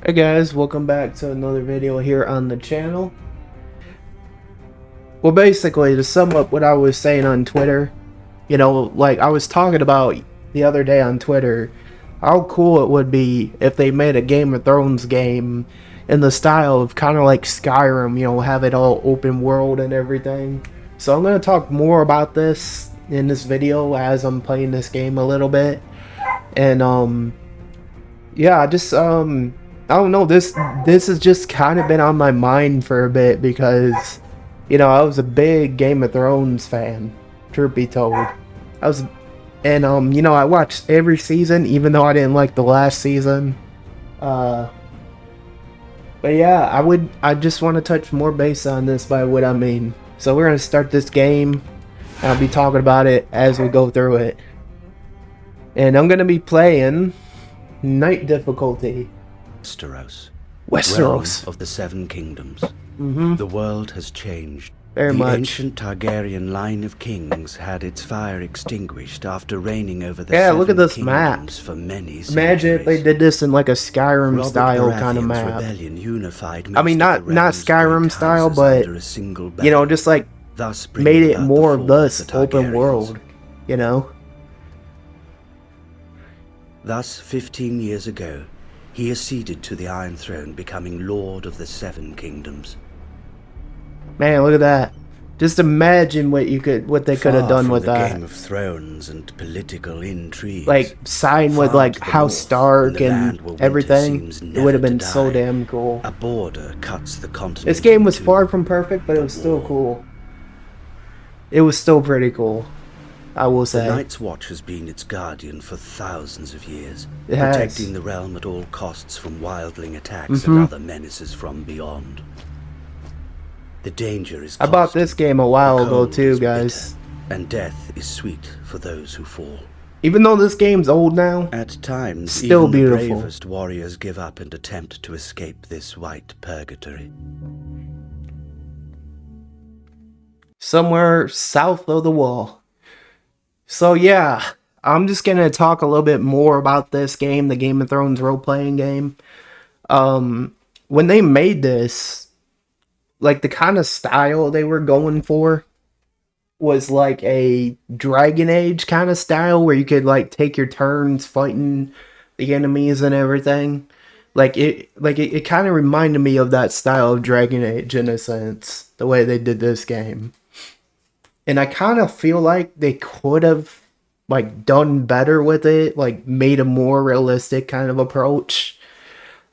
Hey guys, welcome back to another video here on the channel. Well, basically, to sum up what I was saying on Twitter, like I was talking about the other day on Twitter, how cool it would be if they made a Game of Thrones game in the style of kind of like Skyrim, have it all open world and everything. So I'm going to talk more about this in this video as I'm playing this game a little bit. And, yeah, I don't know, this has just kind of been on my mind for a bit because, I was a big Game of Thrones fan, truth be told. I watched every season, even though I didn't like the last season. But yeah, I just want to touch more base on this by what I mean. So we're going to start this game, and I'll be talking about it as we go through it. And I'm going to be playing Night difficulty. Westeros of the Seven Kingdoms. The world has changed. Very much. The ancient Targaryen line of kings had its fire extinguished after reigning over the Yeah, Seven look at this Kingdoms map. for many centuries. Imagine if they did this in like a Skyrim style kind of map. I mean, not Skyrim style, but just like made it more of this open world. Thus, 15 years ago, he acceded to the Iron Throne, becoming Lord of the Seven Kingdoms. Man, look at that. Just imagine what they could have done with that. Game of Thrones and political intrigue. Like sign with like House Stark and everything. It would have been so damn cool. A border cuts the continent. This game was far from perfect, but it was still cool. It was still pretty cool, I will say. The Night's Watch has been its guardian for thousands of years, it has. Protecting the realm at all costs from wildling attacks and other menaces from beyond. The danger is constant. I bought this game a while ago too, guys. Bitter, and death is sweet for those who fall. Even though this game's old now, at times, still even beautiful. The bravest warriors give up and attempt to escape this white purgatory. Somewhere south of the wall. So yeah, I'm just gonna talk a little bit more about this game, the Game of Thrones role-playing game. When they made this, like the kind of style they were going for was like a Dragon Age kind of style where you could like take your turns fighting the enemies and everything. It kind of reminded me of that style of Dragon Age in a sense, the way they did this game. And I kind of feel like they could have like done better with it, like made a more realistic kind of approach.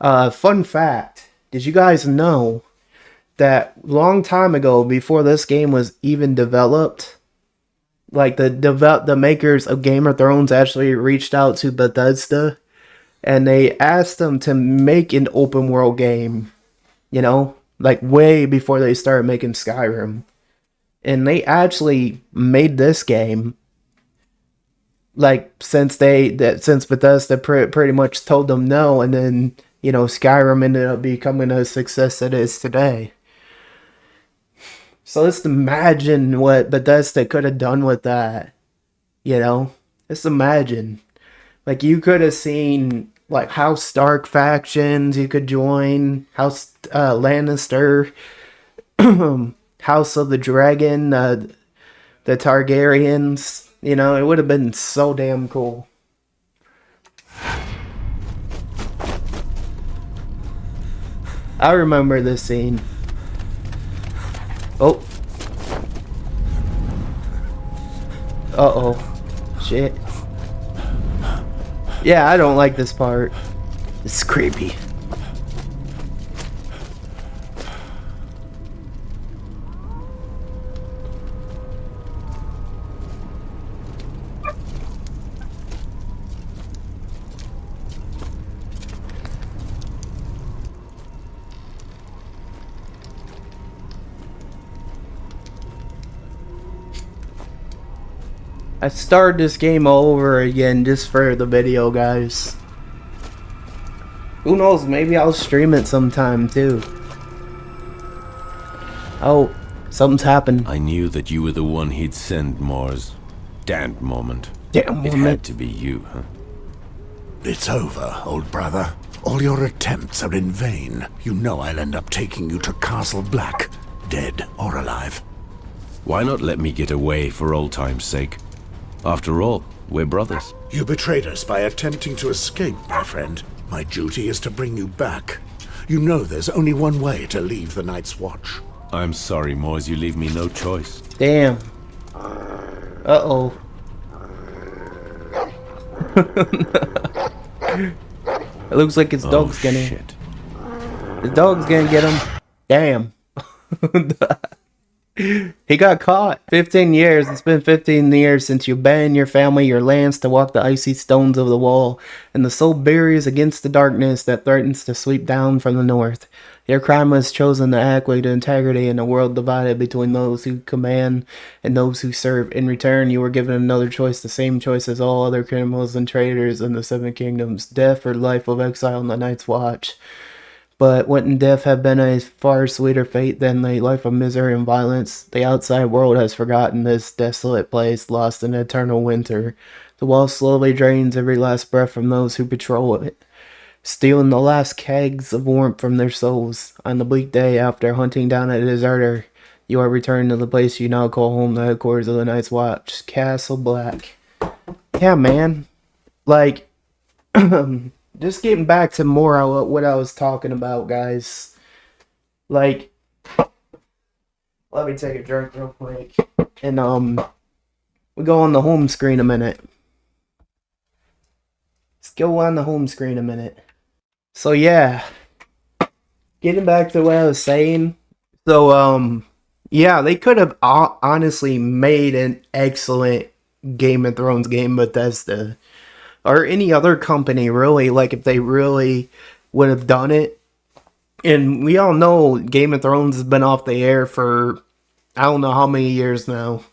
Fun fact, did you guys know that long time ago, before this game was even developed, like the makers of Game of Thrones actually reached out to Bethesda and they asked them to make an open world game, like way before they started making Skyrim. And they actually made this game, like, since Bethesda pretty much told them no, and then, Skyrim ended up becoming a success it is today. So just imagine what Bethesda could have done with that, Just imagine. Like, you could have seen, like, House Stark factions you could join, House Lannister, House of the Dragon, the Targaryens, it would have been so damn cool. I remember this scene. Oh. Uh-oh. Shit. Yeah, I don't like this part. It's creepy. I started this game all over again just for the video, guys. Who knows, maybe I'll stream it sometime too. Oh, something's happened. I knew that you were the one he'd send, Mars. Damned moment. Damn It moment. had to be you, huh? It's over, old brother. All your attempts are in vain. You know I'll end up taking you to Castle Black, dead or alive. Why not let me get away for old time's sake? After all, we're brothers. You betrayed us by attempting to escape, my friend. My duty is to bring you back. You know there's only one way to leave the Night's Watch. I'm sorry, Moors, you leave me no choice. Damn. Uh-oh. It looks like his dog's gonna... Shit. His dog's gonna get him. Damn. He got caught. 15 years. It's been 15 years since you abandoned your family, your lands to walk the icy stones of the wall, and the soul barriers against the darkness that threatens to sweep down from the north. Your crime was chosen to act with integrity in a world divided between those who command and those who serve. In return, you were given another choice, the same choice as all other criminals and traitors in the Seven Kingdoms: death or life of exile on the Night's Watch. But wouldn't death have been a far sweeter fate than a life of misery and violence? The outside world has forgotten this desolate place, lost in eternal winter. The wall slowly drains every last breath from those who patrol it, stealing the last kegs of warmth from their souls. On the bleak day after hunting down a deserter, you are returned to the place you now call home, the headquarters of the Night's Watch, Castle Black. Yeah, man. Like... Just getting back to more of what I was talking about, guys. Like, let me take a drink real quick. And, we go on the home screen a minute. Let's go on the home screen a minute. So, yeah. Getting back to what I was saying. So, yeah, they could have honestly made an excellent Game of Thrones game, Bethesda. Or any other company, really, like if they really would have done it. And we all know Game of Thrones has been off the air for I don't know how many years now.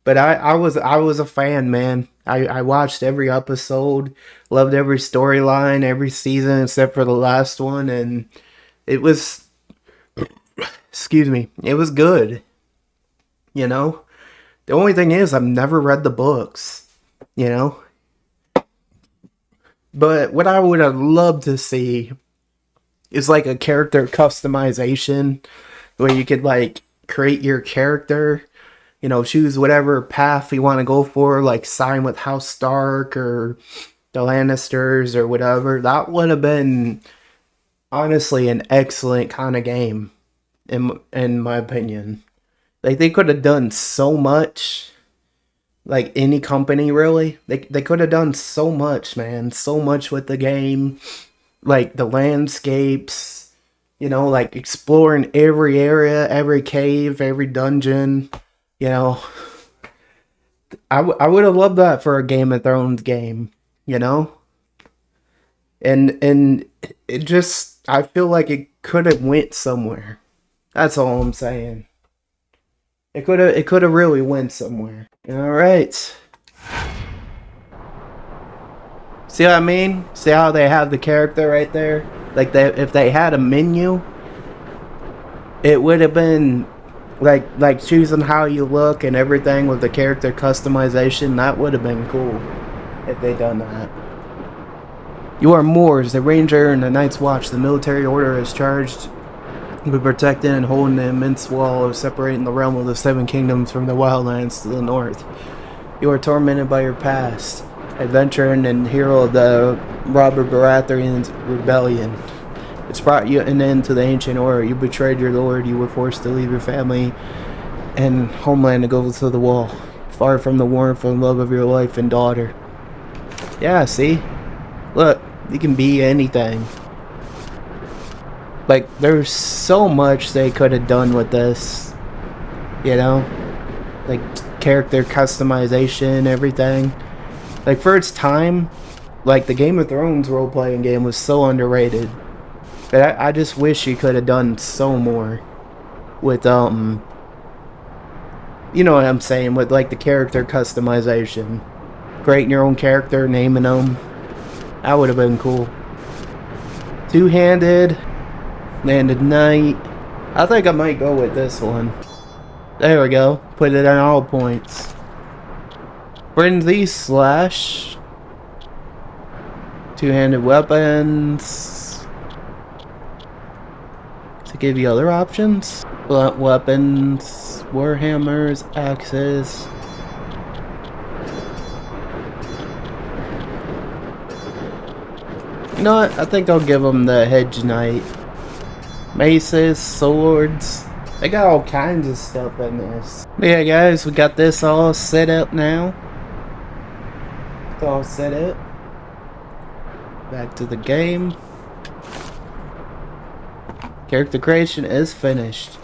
But I was a fan, man. I watched every episode, loved every storyline, every season except for the last one, and it was excuse me, it was good. You know? The only thing is I've never read the books. You know? But what I would have loved to see is like a character customization where you could like create your character, you know, choose whatever path you want to go for, like sign with House Stark or the Lannisters or whatever. That would have been honestly an excellent kind of game in my opinion. Like they could have done so much. Like any company, really. They could have done so much, man. So much with the game. Like the landscapes. You know, like exploring every area, every cave, every dungeon. You know. I would have loved that for a Game of Thrones game. You know? And it just... I feel like it could have went somewhere. That's all I'm saying. It could have really went somewhere. Alright. See what I mean? See how they have the character right there? Like, if they had a menu, it would have been like choosing how you look and everything with the character customization. That would have been cool if they done that. You are Moors, the Ranger and the Night's Watch. The military order is charged with protecting and holding the immense wall separating the realm of the Seven Kingdoms from the wildlands to the north. You are tormented by your past, adventurer and hero of the Robert Baratheon's rebellion. It's brought you an end to the ancient order. You betrayed your lord. You were forced to leave your family and homeland to go to the wall, far from the warmth and love of your life and daughter. Yeah, see? Look, you can be anything. Like, there's so much they could have done with this, you know? Like, character customization, everything. Like, for its time, like, the Game of Thrones role-playing game was so underrated. But I just wish you could have done so more with, you know what I'm saying, with, like, the character customization. Creating your own character, naming them. That would have been cool. Two-handed... Landed Knight. I think I might go with this one. There we go. Put it on all points. Frenzy slash Two-handed weapons. To give you other options. Blunt weapons, warhammers, axes. You know what? I think I'll give them the hedge knight. Maces, swords. They got all kinds of stuff in this. But yeah, guys, we got this all set up now. It's all set up. Back to the game. Character creation is finished.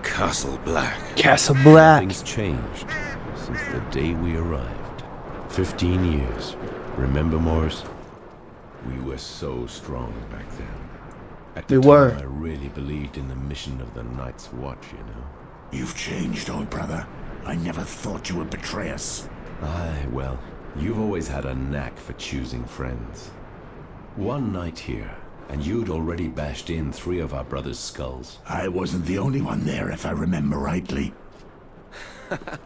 Castle Black. Castle Black. Things changed since the day we arrived. 15 years. Remember, Morris? We were so strong back then. At the We time, were. I really believed in the mission of the Night's Watch, you know. You've changed, old brother. I never thought you would betray us. Aye, well, you've always had a knack for choosing friends. One night here, and you'd already bashed in 3 of our brothers' skulls. I wasn't the only one there, if I remember rightly.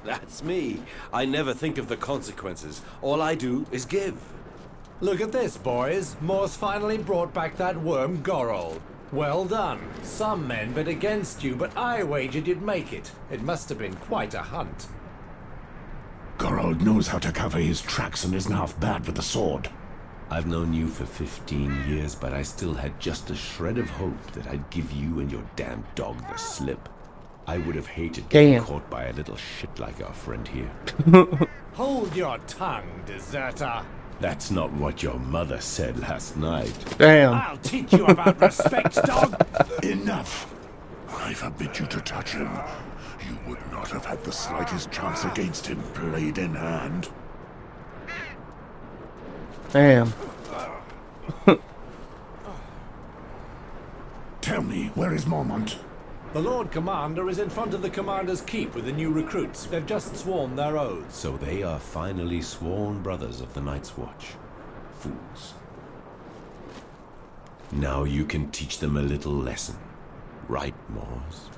That's me. I never think of the consequences. All I do is give. Look at this, boys. Morse finally brought back that worm Gorol. Well done. Some men bet against you, but I wagered you'd make it. It must have been quite a hunt. Gorold knows how to cover his tracks and isn't half bad with the sword. I've known you for 15 years, but I still had just a shred of hope that I'd give you and your damn dog the slip. I would have hated getting caught by a little shit like our friend here. Hold your tongue, deserter. That's not what your mother said last night. Damn. I'll teach you about respect, dog. Enough! I forbid you to touch him. You would not have had the slightest chance against him, blade in hand. Damn. Tell me, where is Mormont? The Lord Commander is in front of the Commander's Keep with the new recruits. They've just sworn their oaths. So they are finally sworn brothers of the Night's Watch. Fools. Now you can teach them a little lesson. Right, Morse?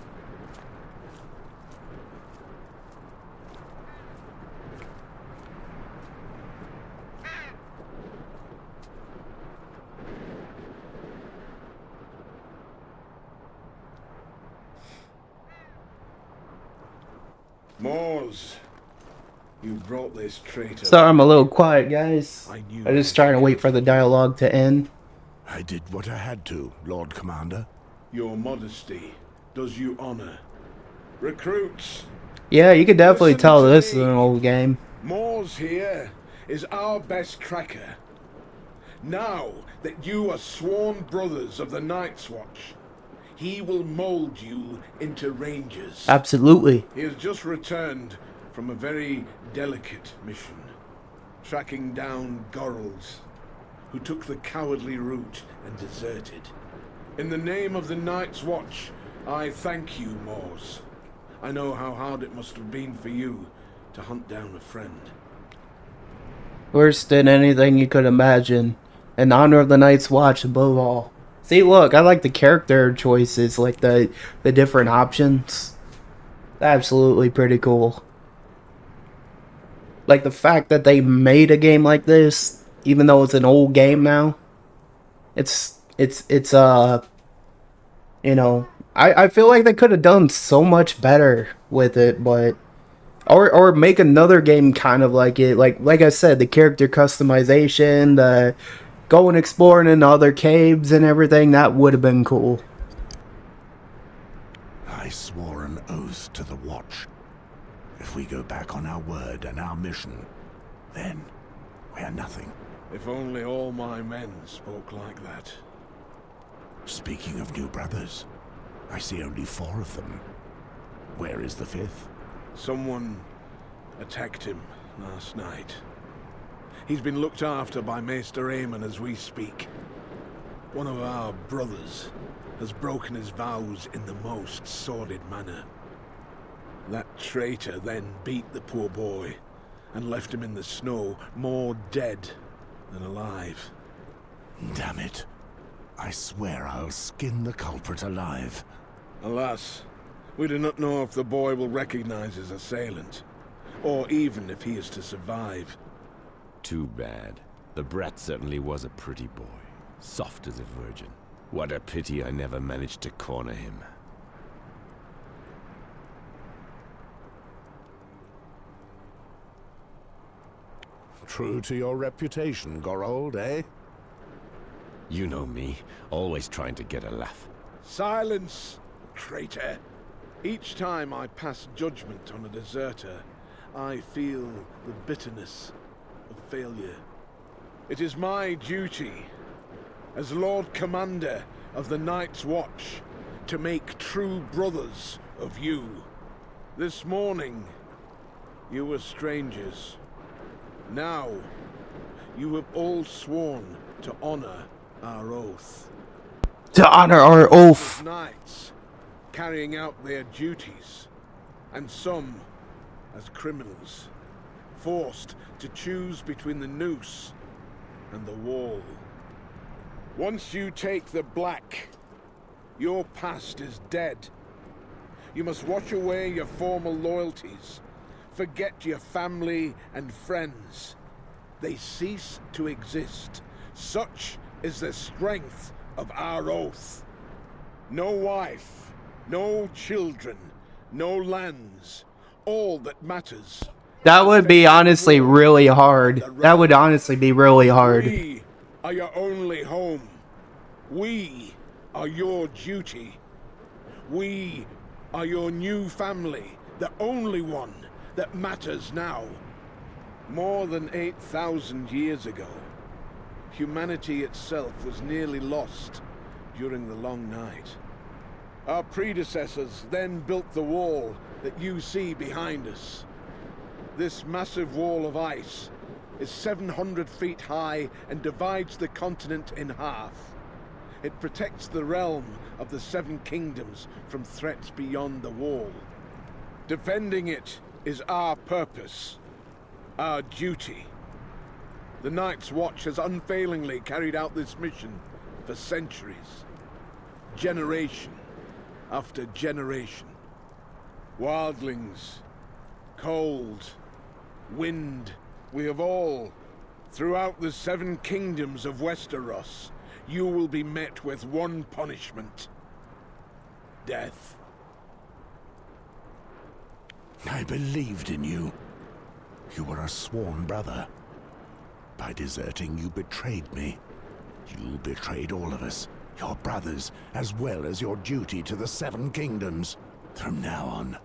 Mors, you brought this traitor. Sorry, I'm a little quiet, guys. I knew I'm just trying to wait for the dialogue to end. I did what I had to, Lord Commander. Your modesty does you honor. Recruits, Yeah, you could definitely Listen tell to this is me. an old game. Mors here is our best cracker. Now that you are sworn brothers of the Night's Watch, he will mold you into rangers. Absolutely. He has just returned from a very delicate mission, tracking down Gorals, who took the cowardly route and deserted. In the name of the Night's Watch, I thank you, Mors. I know how hard it must have been for you to hunt down a friend. Worse than anything you could imagine. In honor of the Night's Watch above all. See, look, I like the character choices, like the different options. Absolutely pretty cool. Like the fact that they made a game like this, even though it's an old game now. It's you know, I feel like they could have done so much better with it, but or make another game kind of like it. Like I said, the character customization, the going exploring in other caves and everything, that would have been cool. I swore an oath to the Watch. If we go back on our word and our mission, then we are nothing. If only all my men spoke like that. Speaking of new brothers, I see only 4 of them. Where is the 5th? Someone attacked him last night. He's been looked after by Maester Aemon as we speak. One of our brothers has broken his vows in the most sordid manner. That traitor then beat the poor boy and left him in the snow, more dead than alive. Damn it. I swear I'll skin the culprit alive. Alas, we do not know if the boy will recognize his assailant, or even if he is to survive. Too bad. The brat certainly was a pretty boy. Soft as a virgin. What a pity I never managed to corner him. True to your reputation, Gorold, eh? You know me, always trying to get a laugh. Silence, traitor! Each time I pass judgment on a deserter, I feel the bitterness of failure. It is my duty, as Lord Commander of the Night's Watch, to make true brothers of you. This morning, you were strangers. Now, you have all sworn to honor our oath. To honor our oath. Knights carrying out their duties, and some as criminals, forced to choose between the noose and the wall. Once you take the black, your past is dead. You must wash away your former loyalties, forget your family and friends. They cease to exist. Such is the strength of our oath. No wife, no children, no lands. All that matters. That would be honestly really hard. That would honestly be really hard. We are your only home. We are your duty. We are your new family, the only one that matters now. More than 8,000 years ago, humanity itself was nearly lost during the long night. Our predecessors then built the wall that you see behind us. This massive wall of ice is 700 feet high and divides the continent in half. It protects the realm of the Seven Kingdoms from threats beyond the wall. Defending it is our purpose, our duty. The Night's Watch has unfailingly carried out this mission for centuries, generation after generation. Wildlings, cold, wind, we have all, throughout the Seven Kingdoms of Westeros, you will be met with one punishment: death. I believed in you. You were a sworn brother. By deserting, you betrayed me. You betrayed all of us, your brothers, as well as your duty to the Seven Kingdoms. From now on,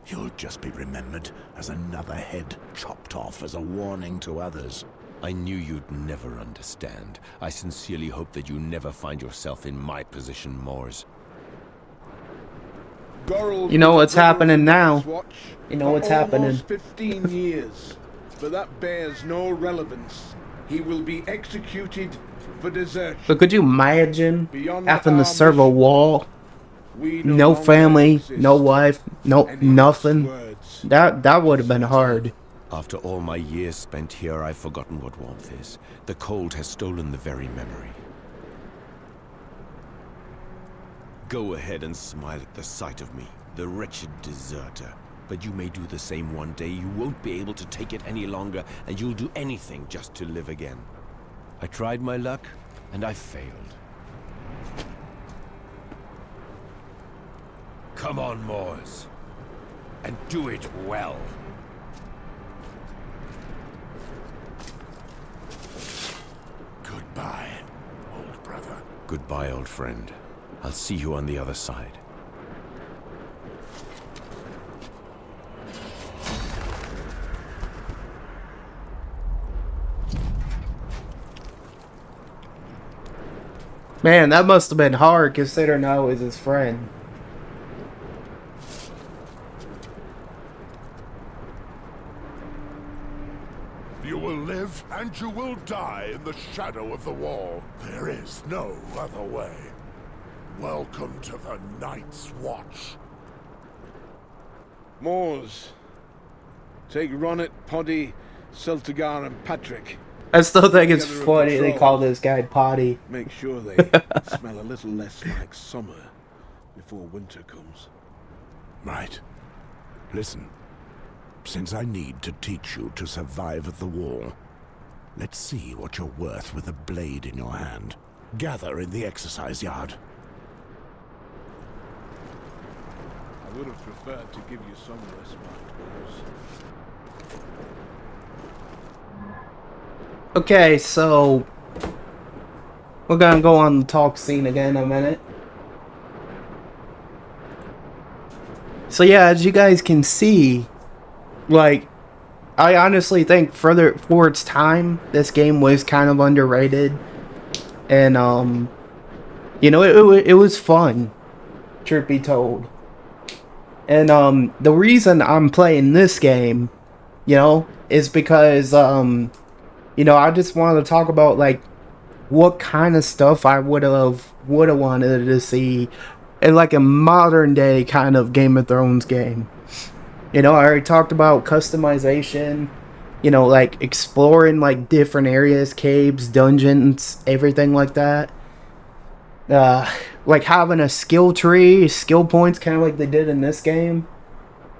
you'll just be remembered as another head chopped off as a warning to others. I knew you'd never understand. I sincerely hope that you never find yourself in my position, Mors. You know what's happening now. You know what's happening. Almost 15 years, but that bears no relevance. He will be executed for desertion. But could you imagine having to serve a wall? No family, no wife, nothing. That would have been hard. After all my years spent here, I've forgotten what warmth is. The cold has stolen the very memory. Go ahead and smile at the sight of me, the wretched deserter. But you may do the same one day. You won't be able to take it any longer, and you'll do anything just to live again. I tried my luck, and I failed. Come on, Mors, and do it well. Goodbye, old brother. Goodbye, old friend. I'll see you on the other side. Man, that must have been hard considering I was his friend. You will live and you will die in the shadow of the wall. There is no other way. Welcome to the Night's Watch. Mors, take Ronnet, Poddy, Celtigar and Patrick. I still think it's Together of funny they patrol. call this guy Potty. Make sure they smell a little less like summer before winter comes. Right. Listen. Since I need to teach you to survive at the wall, let's see what you're worth with a blade in your hand. Gather in the exercise yard. I would have preferred to give you some respite, boys. Okay, so we're gonna go on the talk scene again in a minute. So yeah, as you guys can see, like, I honestly think for its time, this game was kind of underrated, and you know, it was fun, truth be told. And the reason I'm playing this game, you know, is because you know, I just wanted to talk about like what kind of stuff I would have wanted to see in like a modern day kind of Game of Thrones game. You know, I already talked about customization, you know, like exploring like different areas, caves, dungeons, everything like that. Like having a skill tree, skill points, kind of like they did in this game.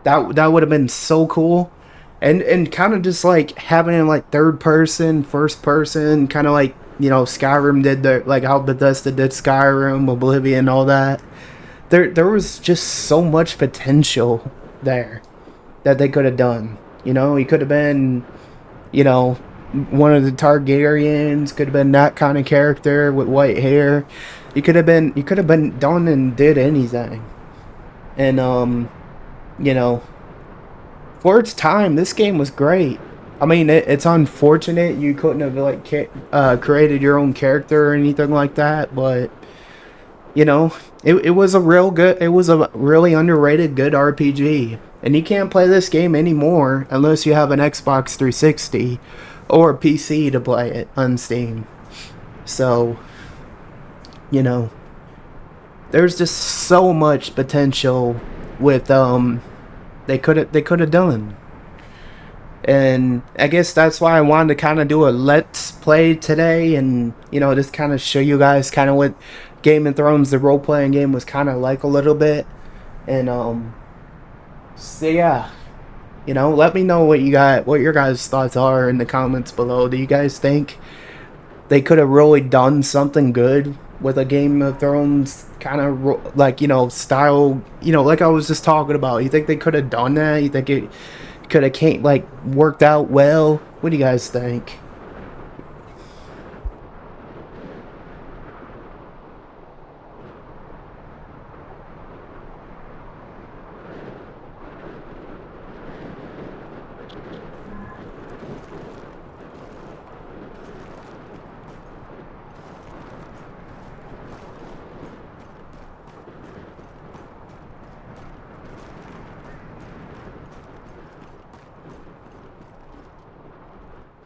That would have been so cool. And kind of just like having it in like third person, first person, kind of like, you know, Skyrim did like how Bethesda did Skyrim, Oblivion, all that. There was just so much potential there that they could have done. You know, he could have been, you know, one of the Targaryens, could have been that kind of character with white hair. You could have been done and did anything. And you know, for its time, this game was great. I mean, it's unfortunate you couldn't have like created your own character or anything like that, but you know, it was a really underrated good RPG. And you can't play this game anymore unless you have an Xbox 360 or a PC to play it on Steam. So, you know, there's just so much potential with they could have done. And I guess that's why I wanted to kind of do a let's play today, and you know, just kind of show you guys kind of what Game of Thrones, the role-playing game, was kind of like a little bit. And so yeah, you know, let me know what your guys' thoughts are in the comments below. Do you guys think they could have really done something good with a Game of Thrones kind of like, you know, style, you know, like I was just talking about? You think they could have done that? You think it could have worked out well? What do you guys think?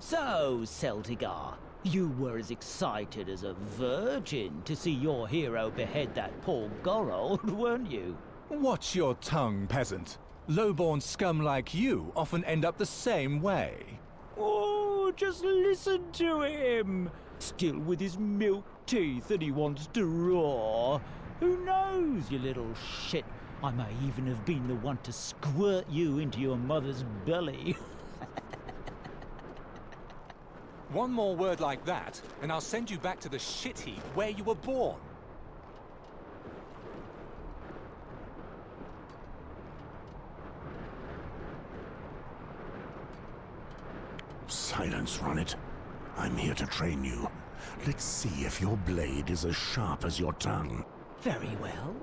So, Celtigar, you were as excited as a virgin to see your hero behead that poor Gorold, weren't you? Watch your tongue, peasant. Low-born scum like you often end up the same way. Oh, just listen to him! Still with his milk teeth that he wants to roar. Who knows, you little shit? I may even have been the one to squirt you into your mother's belly. One more word like that, and I'll send you back to the shit heap where you were born. Silence, Ronnet. I'm here to train you. Let's see if your blade is as sharp as your tongue. Very well.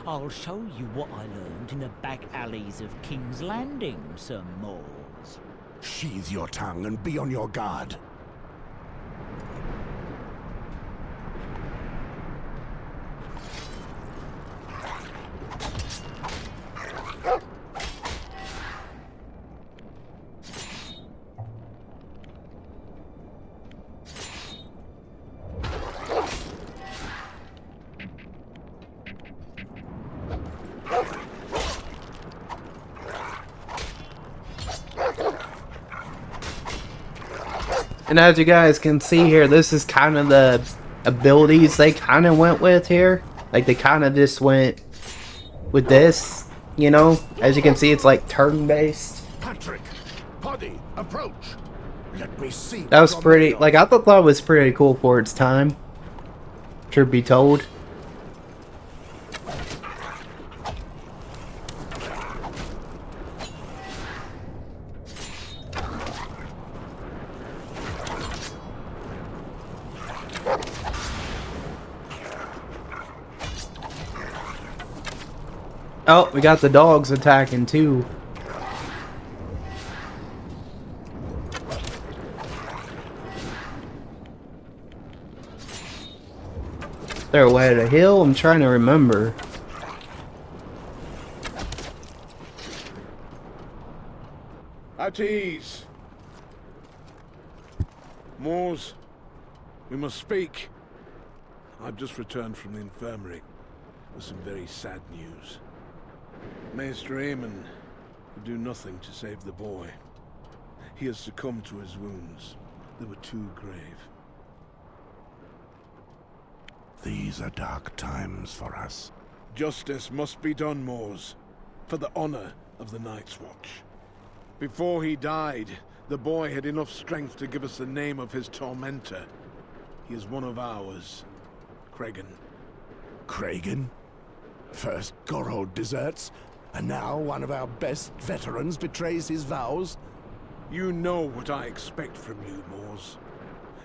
I'll show you what I learned in the back alleys of King's Landing, Sir Moors. Sheathe your tongue and be on your guard. And as you guys can see here, this is kind of the abilities they kind of went with here. Like, they kind of just went with this, you know? As you can see, it's like turn-based. Patrick, Poddy, approach. Let me see. That was pretty, like, I thought that was pretty cool for its time. Truth be told. Oh, we got the dogs attacking too. They're away at a hill? I'm trying to remember. At ease. Moors, we must speak. I've just returned from the infirmary with some very sad news. Maester Aemon could do nothing to save the boy. He has succumbed to his wounds. They were too grave. These are dark times for us. Justice must be done, Moors, for the honor of the Night's Watch. Before he died, the boy had enough strength to give us the name of his tormentor. He is one of ours, Cregan. Cregan? First Gorold deserts, and now one of our best veterans betrays his vows? You know what I expect from you, Moors.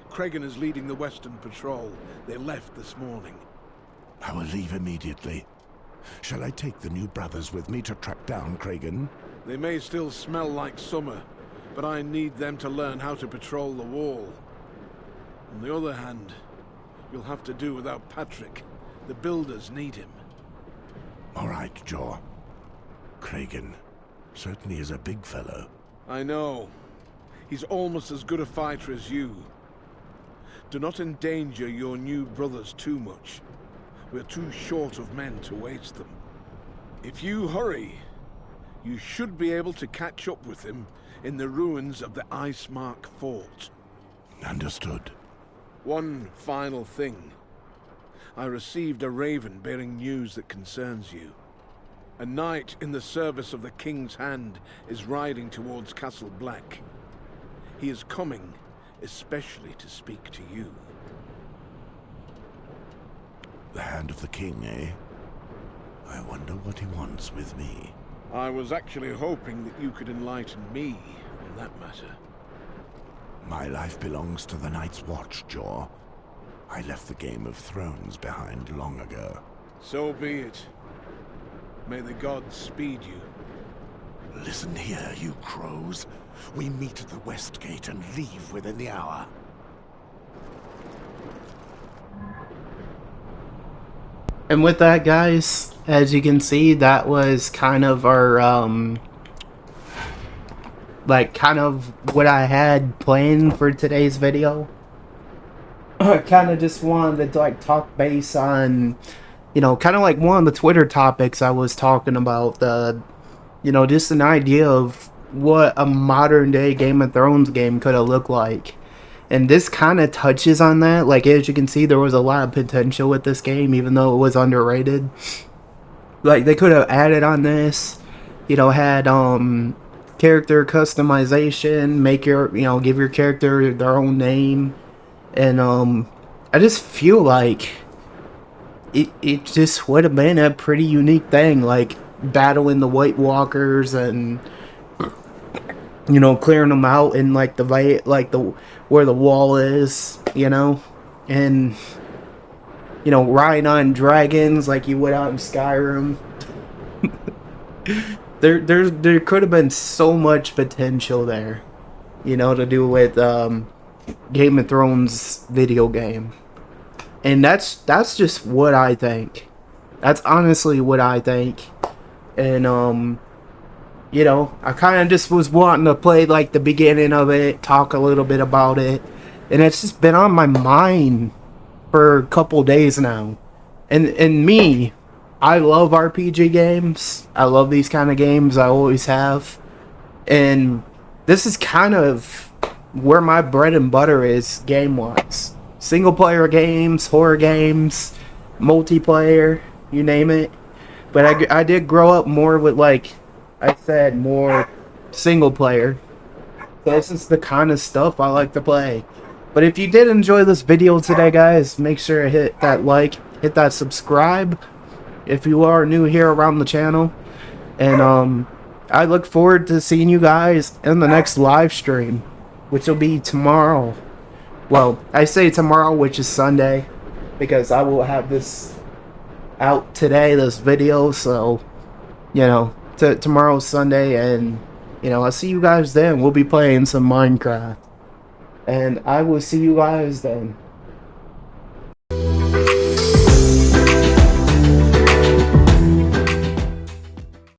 Cregan is leading the Western Patrol. They left this morning. I will leave immediately. Shall I take the new brothers with me to track down Cregan? They may still smell like summer, but I need them to learn how to patrol the wall. On the other hand, you'll have to do without Patrick. The builders need him. All right, Jaw. Cregan certainly is a big fellow. I know. He's almost as good a fighter as you. Do not endanger your new brothers too much. We're too short of men to waste them. If you hurry, you should be able to catch up with him in the ruins of the Icemark Fort. Understood. One final thing. I received a raven bearing news that concerns you. A knight in the service of the King's Hand is riding towards Castle Black. He is coming, especially to speak to you. The Hand of the King, eh? I wonder what he wants with me. I was actually hoping that you could enlighten me on that matter. My life belongs to the Night's Watch, Jaw. I left the Game of Thrones behind long ago. So be it. May the gods speed you. Listen here, you crows. We meet at the West Gate and leave within the hour. And with that, guys, as you can see, that was kind of our, like, kind of what I had planned for today's video. I kind of just wanted to, like, talk base on, you know, kind of like one of the Twitter topics I was talking about, you know, just an idea of what a modern day Game of Thrones game could have looked like. And this kind of touches on that. Like, as you can see, there was a lot of potential with this game, even though it was underrated. Like, they could have added on this, you know, had character customization, make your, you know, give your character their own name. And I just feel like it just would have been a pretty unique thing, like battling the White Walkers and, you know, clearing them out in like the where the wall is, you know, and, you know, riding on dragons like you would out in Skyrim. there could have been so much potential there, you know, to do with Game of Thrones video game. And that's just what I think. That's honestly what I think. And you know, I kind of just was wanting to play like the beginning of it, talk a little bit about it, and it's just been on my mind for a couple days now. And me, I love RPG games. I love these kind of games. I always have. And this is kind of where my bread and butter is game-wise. Single player games, horror games, multiplayer, you name it. But I did grow up more with, like I said, more single player. So this is the kind of stuff I like to play. But if you did enjoy this video today, guys, make sure to hit that like, hit that subscribe if you are new here around the channel. And I look forward to seeing you guys in the next live stream, which will be tomorrow. Well, I say tomorrow, which is Sunday, because I will have this out today, this video. So, you know, tomorrow's Sunday, and, you know, I'll see you guys then. We'll be playing some Minecraft. And I will see you guys then.